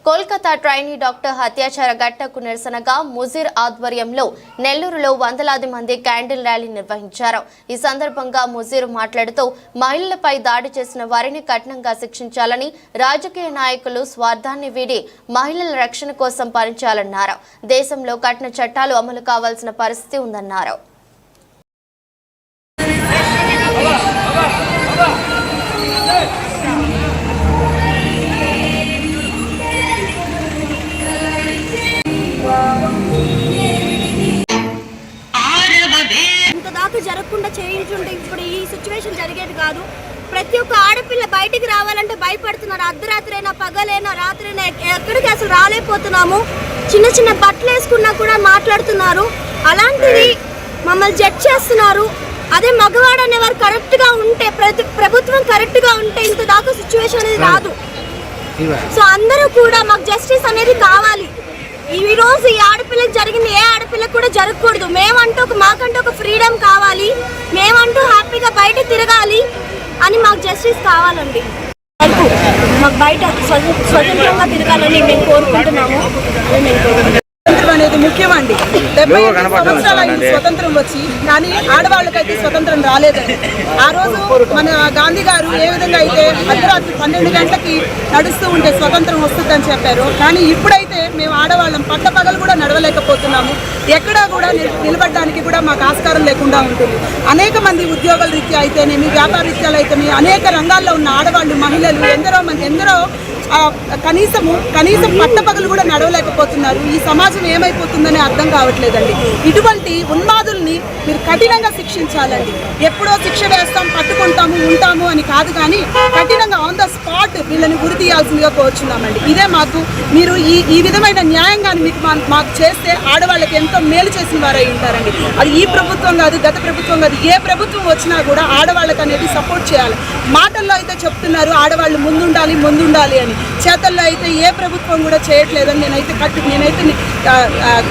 Kolkata trainee doctor అత్యాచార ఘటనకు నిరసనగా ముజీర్ ఆధ్వర్యంలో నెల్లూరులో వందలాది మంది క్యాండిల్ ర్యాలీ నిర్వహించారు. ఈ సందర్భంగా ముజీర్ మాట్లాడుతూ మహిళలపై దాడి చేసిన వారిని కఠినంగా శిక్షించాలని, రాజకీయ నాయకులు స్వార్థాన్ని వీడి మహిళల రక్షణ కోసం పనిచేయాలన్నారు. దేశంలో కఠిన చట్టాలు అమలు కావాల్సిన పరిస్థితి ఉందన్నారు. జరగకుండా చేయించుంటే ఇప్పుడు ఈ సిచ్యువేషన్ జరిగేది కాదు. ప్రతి ఒక్క ఆడపిల్ల బయటికి రావాలంటే భయపడుతున్నారు. అర్ధరాత్రైనా పగలైనా రాత్రైనా ఎక్కడికి అసలు రాలేకపోతున్నాము. చిన్న చిన్న బట్టలు వేసుకున్నా కూడా మాట్లాడుతున్నారు. అలాంటిది మమ్మల్ని జడ్జ్ చేస్తున్నారు. అదే మగవాడు అనేవారు కరెక్ట్గా ఉంటే, ప్రభుత్వం కరెక్ట్గా ఉంటే ఇంత దాకా సిచ్యువేషన్ అనేది రాదు. సో అందరూ కూడా మాకు జస్టిస్ అనేది కావాలి. ఈ రోజు ఈ ఆడపిల్లకి జరిగింది ఏ ఆడపిల్లకి కూడా జరగకూడదు. మాకంటూ ఒక ఫ్రీడమ్ కావాలి. మేమంటూ హ్యాపీగా బయట తిరగాలి అని మాకు జస్టిస్ కావాలండి. మాకు బయట స్వతంత్రంగా తిరగాలని మేము కోరుకుంటున్నాము. అనేది ముఖ్యమండి. 75 సంవత్సరాల స్వతంత్రం వచ్చి కానీ ఆడవాళ్ళకైతే స్వతంత్రం రాలేదండి. ఆ రోజు మన గాంధీ గారు ఏ విధంగా అయితే అర్ధరాత్రి 12 గంటలకి నడుస్తూ ఉంటే స్వతంత్రం వస్తుందని చెప్పారు. కానీ ఇప్పుడైతే మేము ఆడవాళ్ళం పట్టపగలు కూడా నడవలేకపోతున్నాము. ఎక్కడా కూడా నిలబడడానికి కూడా మాకు ఆస్కారం లేకుండా ఉంటుంది. అనేక మంది ఉద్యోగాల రీత్యా అయితేనేమి, వ్యాపార రీత్యాలు అయితేనేమి, అనేక రంగాల్లో ఉన్న ఆడవాళ్ళు, మహిళలు ఎందరో కనీసం పట్టపగలు కూడా నడవలేకపోతున్నారు. ఈ సమాజం ఏమైపోతుందని అర్థం కావట్లేదండి. ఇటువంటి ఉన్మాదుల్ని మీరు కఠినంగా శిక్షించాలండి. ఎప్పుడో శిక్ష వేస్తాం, పట్టుకుంటాము, ఉంటాము అని కాదు, కానీ కఠినంగా ఆన్ ద స్పాట్ వీళ్ళని గురి తీయాల్సిందిగా కోరుచున్నామండి. ఇదే మీరు ఈ విధమైన న్యాయంగాన్ని మీకు మాకు చేస్తే ఆడవాళ్ళకి ఎంతో మేలు చేసిన వారై ఉంటారండి. అది ఈ ప్రభుత్వం కాదు, గత ప్రభుత్వం కాదు, ఏ ప్రభుత్వం వచ్చినా కూడా ఆడవాళ్ళకి అనేది సపోర్ట్ చేయాలి. మాటల్లో అయితే చెప్తున్నారు ఆడవాళ్ళు ముందుండాలి అని, చేతల్లో అయితే ఏ ప్రభుత్వం కూడా చేయట్లేదని నేనైతే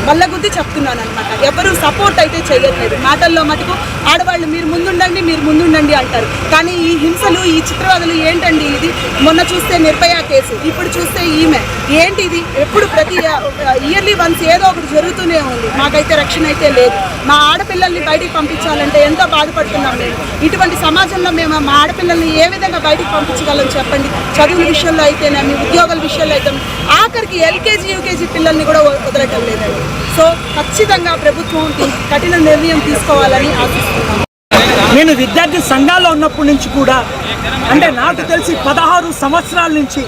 బల్లగుద్ది చెప్తున్నాను అనమాట. ఎవరు సపోర్ట్ అయితే చేయట్లేదు. మాటల్లో మటుకు ఆడవాళ్ళు మీరు ముందుండండి అంటారు. కానీ ఈ హింసలు, ఈ చిత్రవదలు ఏంటండి ఇది? మొన్న చూస్తే నిర్భయ కేసు, ఇప్పుడు చూస్తే ఈమె ఏంటి ఇది? ఎప్పుడు ప్రతి ఇయర్లీ వన్స్ ఏదో ఒకటి జరుగుతూనే ఉంది. మాకైతే రక్షణ అయితే లేదు. మా ఆడపిల్లల్ని బయటికి పంపించాలంటే ఎంతో బాధపడుతున్నాం మేము. ఇటువంటి సమాజంలో మేము మా ఆడపిల్లల్ని ఏ విధంగా బయటికి పంపించగలం చెప్పండి? చదువుల విషయంలో అయితేనేమి, ఉద్యోగాల విషయంలో అయితే ఆఖరికి ఎల్కేజీ యూకేజీ పిల్లల్ని కూడా వదలటం లేదండి. సో ఖచ్చితంగా ప్రభుత్వం కఠిన నిర్ణయం తీసుకోవాలని ఆశిస్తున్నాను. నేను విద్యార్థి సంఘాల్లో ఉన్నప్పటి నుంచి కూడా, అంటే నాకు తెలిసి 16 సంవత్సరాల నుంచి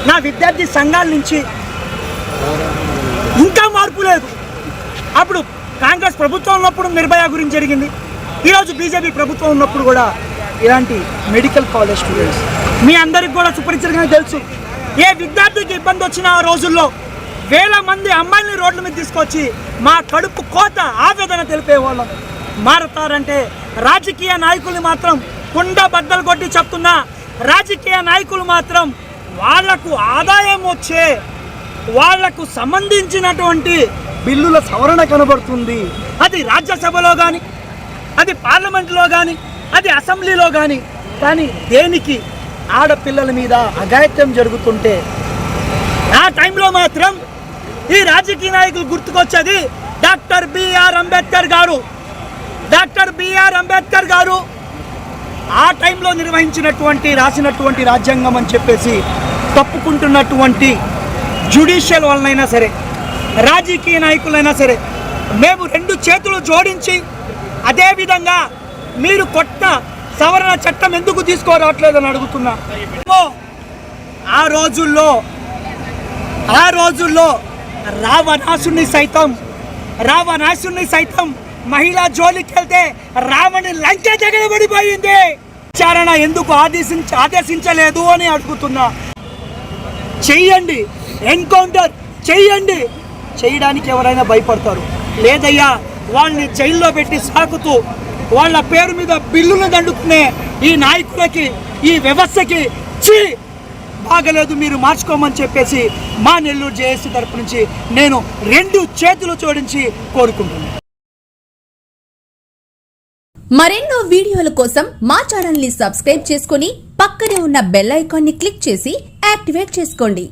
నా విద్యార్థి సంఘాల నుంచి ఇంకా మార్పు లేదు. అప్పుడు కాంగ్రెస్ ప్రభుత్వం ఉన్నప్పుడు నిర్భయ గురించి జరిగింది. ఈరోజు బీజేపీ ప్రభుత్వం ఉన్నప్పుడు కూడా ఇలాంటి మెడికల్ కాలేజ్ స్టూడెంట్స్ మీ అందరికి కూడా సుపరిచితంగా తెలుసు. ఏ విద్యార్థికి ఇబ్బంది వచ్చిన ఆ రోజుల్లో వేల మంది అమ్మాయిల్ని రోడ్ల మీద తీసుకొచ్చి మా కడుపు కోత ఆవేదన తెలిపేవాళ్ళం. మారతారంటే రాజకీయ నాయకులు మాత్రం కుండ బద్దలు కొట్టి చెప్తున్నా, రాజకీయ నాయకులు మాత్రం వాళ్లకు ఆదాయం వచ్చే, వాళ్లకు సంబంధించినటువంటి బిల్లుల సవరణ కనబడుతుంది. అది రాజ్యసభలో కానీ, అది పార్లమెంట్లో కానీ, అది అసెంబ్లీలో కానీ దేనికి ఆడపిల్లల మీద అఘాయిత్యం జరుగుతుంటే ఆ టైంలో మాత్రం ఈ రాజకీయ నాయకులు గుర్తుకొచ్చేది డాక్టర్ బిఆర్ అంబేద్కర్ గారు. డాక్టర్ బిఆర్ అంబేద్కర్ గారు ఆ టైంలో రాసినటువంటి రాజ్యాంగం అని చెప్పేసి తప్పుకుంటున్నటువంటి జ్యుడిషియల్ వాళ్ళనైనా సరే, రాజకీయ నాయకులైనా సరే మేము 2 చేతులు జోడించి, అదేవిధంగా మీరు కొత్త సవరణ చట్టం ఎందుకు తీసుకురావట్లేదని అడుగుతున్నా. ఆ రోజుల్లో రావణాసుని సైతం మహిళా జోలికి వెళ్తే రావణి లంక తగలబడిపోయింది. విచారణ ఎందుకు ఆదేశించలేదు అని అడుగుతున్నా. చెయ్యండి, ఎన్కౌంటర్ చెయ్యండి. చేయడానికి ఎవరైనా భయపడతారు. లేదయ్యా, వాళ్ళని జైల్లో పెట్టి సాకుతూ వాళ్ళ పేరు మీద బిల్లులు దండుకునే ఈ నాయకులకి, ఈ వ్యవస్థకి బాగలేదు, మీరు మార్చుకోమని చెప్పేసి మా నెల్లూరు జేఏసీ తరపు నుంచి నేను 2 చేతులు జోడించి కోరుకుంటున్నాను. మరెన్నో వీడియోల కోసం మా ఛానల్ ని సబ్స్క్రైబ్ చేసుకుని పక్కనే ఉన్న బెల్ ఐకాన్ ని క్లిక్ చేసి యాక్టివేట్ చేసుకోండి.